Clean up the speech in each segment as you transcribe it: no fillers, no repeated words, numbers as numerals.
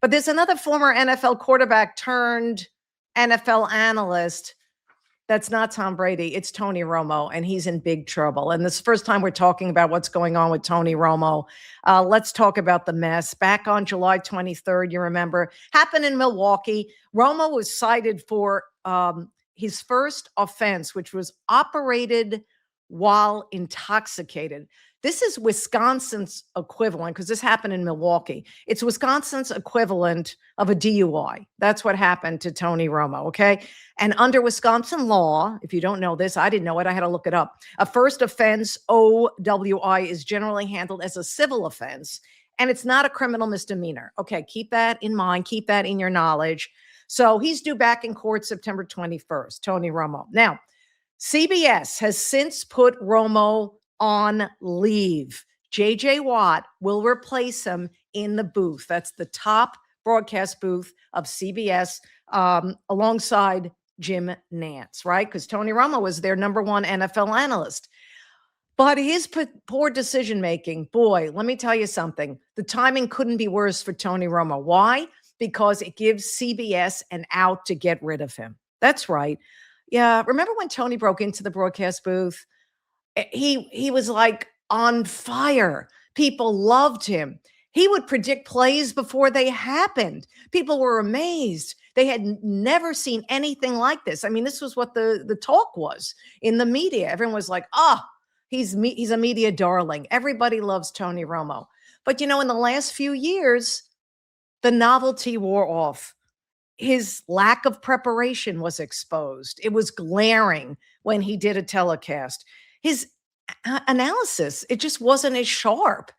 But there's another former NFL quarterback turned NFL analyst. That's not Tom Brady. It's Tony Romo, and he's in big trouble. And this is the first time we're talking about what's going on with Tony Romo. Let's talk about the mess. Back on July 23rd, you remember, happened in Milwaukee. Romo was cited for his first offense, which was operated while intoxicated. This is Wisconsin's equivalent, because this happened in Milwaukee. It's Wisconsin's equivalent of a DUI. That's what happened to Tony Romo, okay? And under Wisconsin law, if you don't know this, I didn't know it, I had to look it up. A first offense, OWI, is generally handled as a civil offense, and it's not a criminal misdemeanor. Okay, keep that in mind, keep that in your knowledge. So he's due back in court September 21st, Tony Romo. Now, CBS has since put Romo on leave. JJ Watt will replace him in the booth. That's the top broadcast booth of CBS, alongside Jim Nantz, right? Because Tony Romo was their number one NFL analyst. But his poor decision-making, boy, let me tell you something. The timing couldn't be worse for Tony Romo. Why? Because it gives CBS an out to get rid of him. That's right. Yeah, remember when Tony broke into the broadcast booth? He was like on fire. People loved him. He would predict plays before they happened. People were amazed. They had never seen anything like this. I mean, this was what the talk was in the media. Everyone was like, he's a media darling. Everybody loves Tony Romo. But, in the last few years, the novelty wore off. His lack of preparation was exposed. It was glaring when he did a telecast. His analysis, it just wasn't as sharp.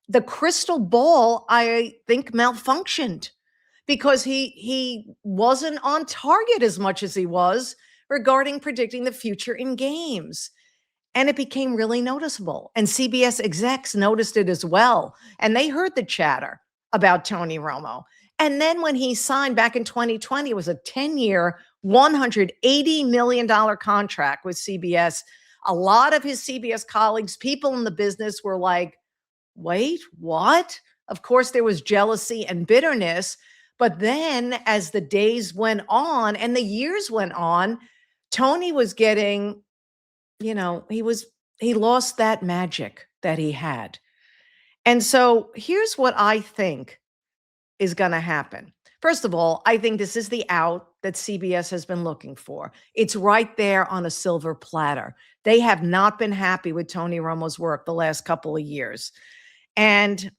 The crystal ball, I think, malfunctioned because he wasn't on target as much as he was regarding predicting the future in games. And it became really noticeable. And CBS execs noticed it as well. And they heard the chatter about Tony Romo. And then when he signed back in 2020, it was a 10-year, $180 million contract with CBS. A lot of his CBS colleagues, people in the business, were like, wait, what? Of course, there was jealousy and bitterness. But then as the days went on and the years went on, Tony was getting, he lost that magic that he had. And so here's what I think is going to happen. First of all, I think this is the out that CBS has been looking for. It's right there on a silver platter. They have not been happy with Tony Romo's work the last couple of years. And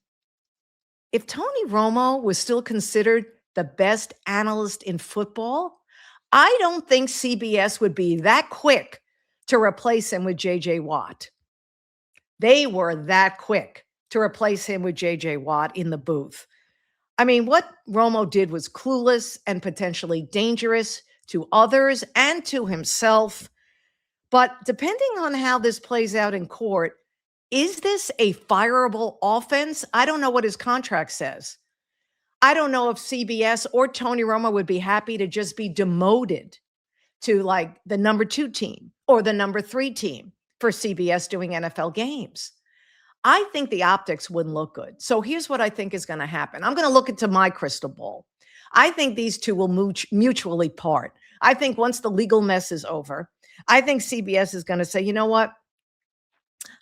if Tony Romo was still considered the best analyst in football, I don't think CBS would be that quick to replace him with JJ Watt. They were that quick to replace him with JJ Watt in the booth. I mean, what Romo did was clueless and potentially dangerous to others and to himself. But depending on how this plays out in court, is this a fireable offense? I don't know what his contract says. I don't know if CBS or Tony Romo would be happy to just be demoted to like the number 2 team or the number 3 team for CBS doing NFL games. I think the optics wouldn't look good. So here's what I think is going to happen. I'm going to look into my crystal ball. I think these two will mutually part. I think once the legal mess is over, I think CBS is going to say, you know what?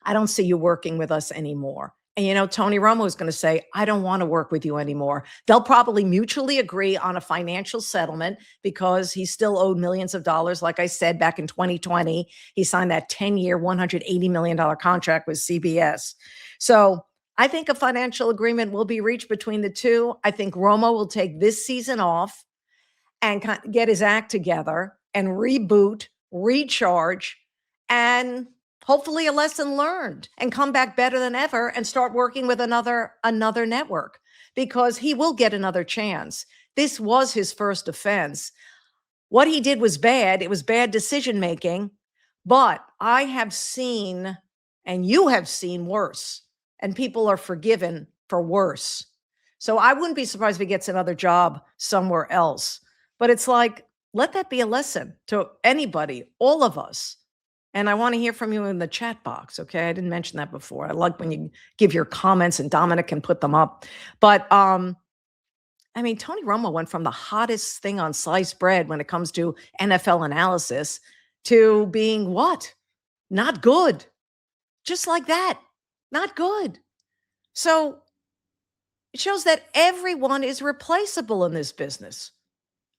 I don't see you working with us anymore. And, Tony Romo is going to say, I don't want to work with you anymore. They'll probably mutually agree on a financial settlement because he still owed millions of dollars. Like I said, back in 2020, he signed that 10-year, $180 million contract with CBS. So I think a financial agreement will be reached between the two. I think Romo will take this season off and get his act together and reboot, recharge, and hopefully a lesson learned, and come back better than ever and start working with another network, because he will get another chance. This was his first offense. What he did was bad. It was bad decision-making, but I have seen, and you have seen, worse, and people are forgiven for worse. So I wouldn't be surprised if he gets another job somewhere else. But it's like, let that be a lesson to anybody, all of us. And I want to hear from you in the chat box, okay? I didn't mention that before. I like when you give your comments and Dominic can put them up. But I mean, Tony Romo went from the hottest thing on sliced bread when it comes to NFL analysis to being what? Not good. Just like that. Not good. So it shows that everyone is replaceable in this business.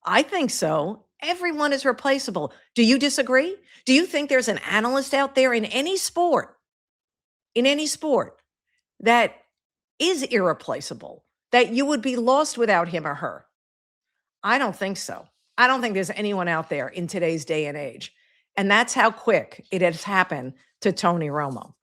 I think so. Everyone is replaceable. Do you disagree? Do you think there's an analyst out there in any sport that is irreplaceable, that you would be lost without him or her? I don't think so. I don't think there's anyone out there in today's day and age. And that's how quick it has happened to Tony Romo.